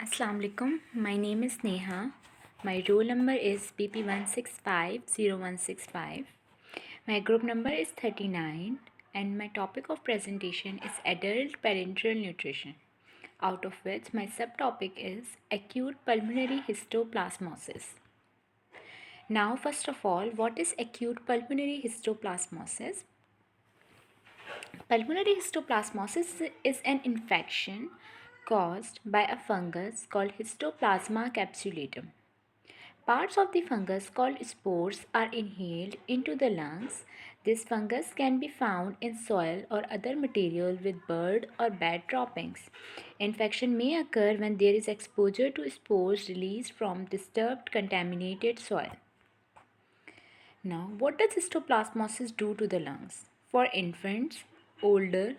Assalamu alaikum. My name is Neha. My roll number is BP165016. My group number is 39 and my topic of presentation is adult parenteral nutrition, out of which my subtopic is acute pulmonary histoplasmosis. Now, first of all, what is acute pulmonary histoplasmosis? Pulmonary histoplasmosis is an infection caused by a fungus called Histoplasma capsulatum. Parts of the fungus called spores are inhaled into the lungs. This fungus can be found in soil or other material with bird or bat droppings. Infection may occur when there is exposure to spores released from disturbed contaminated soil. Now, what does histoplasmosis do to the lungs? For infants, older,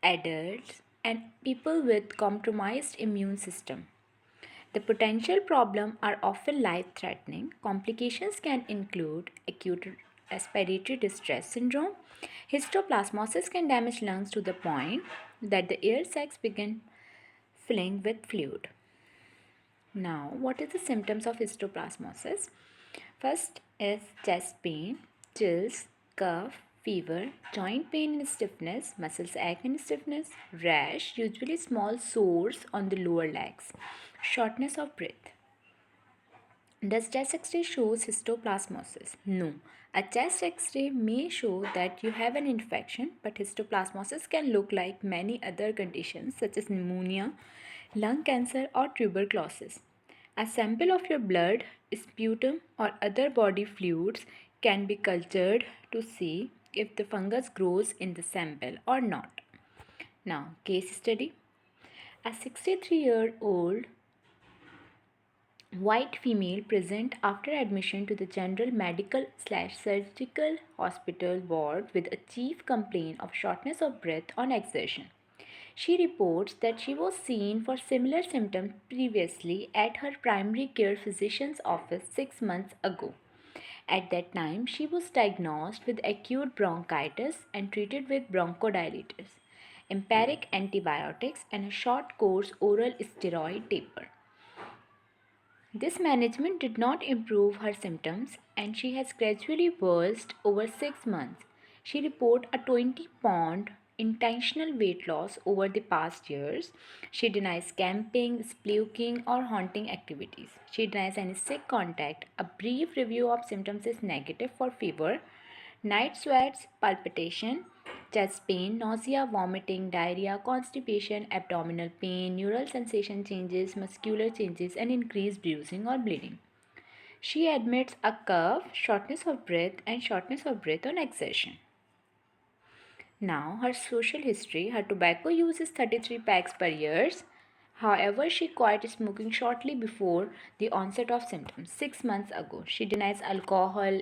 adults, and people with compromised immune system, the potential problems are often life-threatening. Complications can include acute respiratory distress syndrome. Histoplasmosis can damage lungs to the point that the air sacs begin filling with fluid. Now, what is the symptoms of histoplasmosis? First is chest pain, chills, cough, fever, joint pain and stiffness, muscles ache and stiffness, rash, usually small sores on the lower legs, shortness of breath. Does chest X-ray shows histoplasmosis? No. A chest X-ray may show that you have an infection, but histoplasmosis can look like many other conditions such as pneumonia, lung cancer, or tuberculosis. A sample of your blood, sputum, or other body fluids can be cultured to see if the fungus grows in the sample or not. Now, case study. A 63-year-old white female present after admission to the general medical/surgical hospital ward with a chief complaint of shortness of breath on exertion. She reports that she was seen for similar symptoms previously at her primary care physician's office 6 months ago. At that time, she was diagnosed with acute bronchitis and treated with bronchodilators, empiric antibiotics, and a short course oral steroid taper. This management did not improve her symptoms and she has gradually worsened over 6 months. She reported a 20-pound intentional weight loss over the past years. She denies camping, spelunking, or haunting activities. She denies any sick contact. A brief review of symptoms is negative for fever, night sweats, palpitation, chest pain, nausea, vomiting, diarrhea, constipation, abdominal pain, neural sensation changes, muscular changes, and increased bruising or bleeding. She admits a cough, shortness of breath, and shortness of breath on exertion. Now, her social history: her tobacco use is 33 packs per year. However, she quit smoking shortly before the onset of symptoms, 6 months ago. She denies alcohol,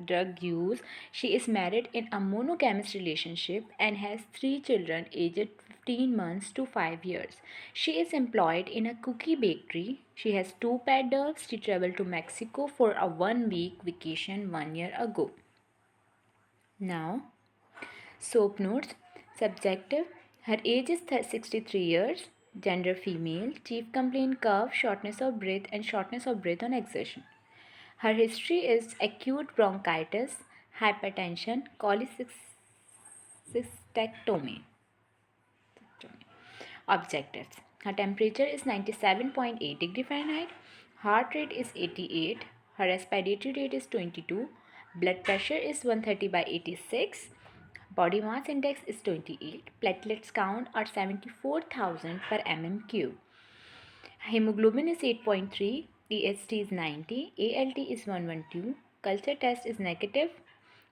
drug use. She is married in a monogamous relationship and has 3 children aged 15 months to 5 years. She is employed in a cookie bakery. She has 2 pet dogs. She traveled to Mexico for a 1-week vacation 1 year ago. Now, soap notes. Subjective. Her age is 63 years. Gender female. Chief complaint cough, shortness of breath, and shortness of breath on exertion. Her history is acute bronchitis, hypertension, cholecystectomy. Objectives. Her temperature is 97.8 degree Fahrenheit. Heart rate is 88. Her respiratory rate is 22. Blood pressure is 130 by 86. Body mass index is 28. Platelets count are 74,000 per mm². Hemoglobin is 8.3. AST is 90. ALT is 112. Culture test is negative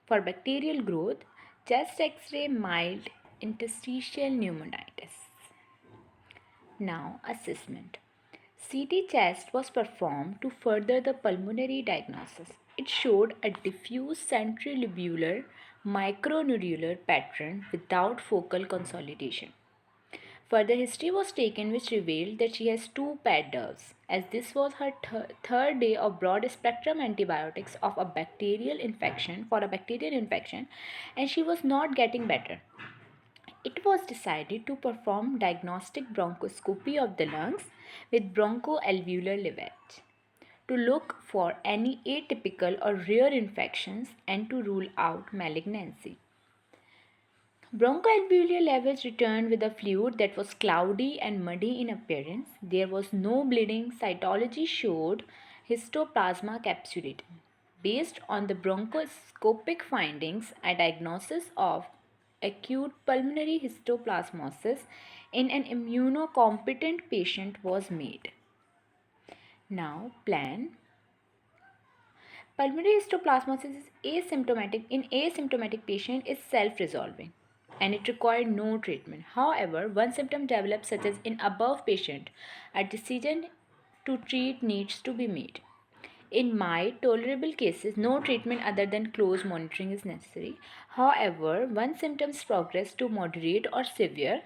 for bacterial growth. Chest X-ray mild interstitial pneumonitis. Now, assessment. CT chest was performed to further the pulmonary diagnosis. It showed a diffuse centrilobular micronodular pattern without focal consolidation. Further history was taken which revealed that she has 2 pet dogs, as this was her third day of broad spectrum antibiotics of a bacterial infection and she was not getting better. It was decided to perform diagnostic bronchoscopy of the lungs with bronchoalveolar lavage to look for any atypical or rare infections and to rule out malignancy. Bronchoalveolar lavage returned with a fluid that was cloudy and muddy in appearance. There was no bleeding. Cytology showed histoplasma capsulatum. Based on the bronchoscopic findings, a diagnosis of acute pulmonary histoplasmosis in an immunocompetent patient was made. Now, plan. Pulmonary histoplasmosis is asymptomatic in asymptomatic patient is self-resolving and it required no treatment. However, one symptom develops such as in above patient, a decision to treat needs to be made. In mild, tolerable cases, no treatment other than close monitoring is necessary. However, once symptoms progress to moderate or severe,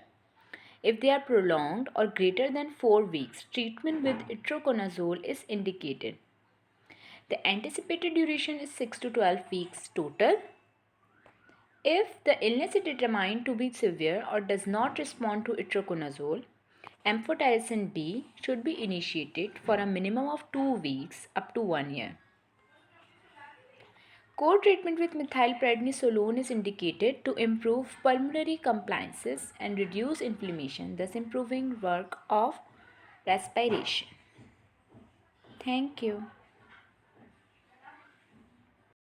if they are prolonged or greater than 4 weeks, treatment with itraconazole is indicated. The anticipated duration is 6 to 12 weeks total. If the illness is determined to be severe or does not respond to itraconazole, amphotericin B should be initiated for a minimum of 2 weeks up to 1 year. Co-treatment with methylprednisolone is indicated to improve pulmonary compliances and reduce inflammation, thus improving work of respiration. Thank you.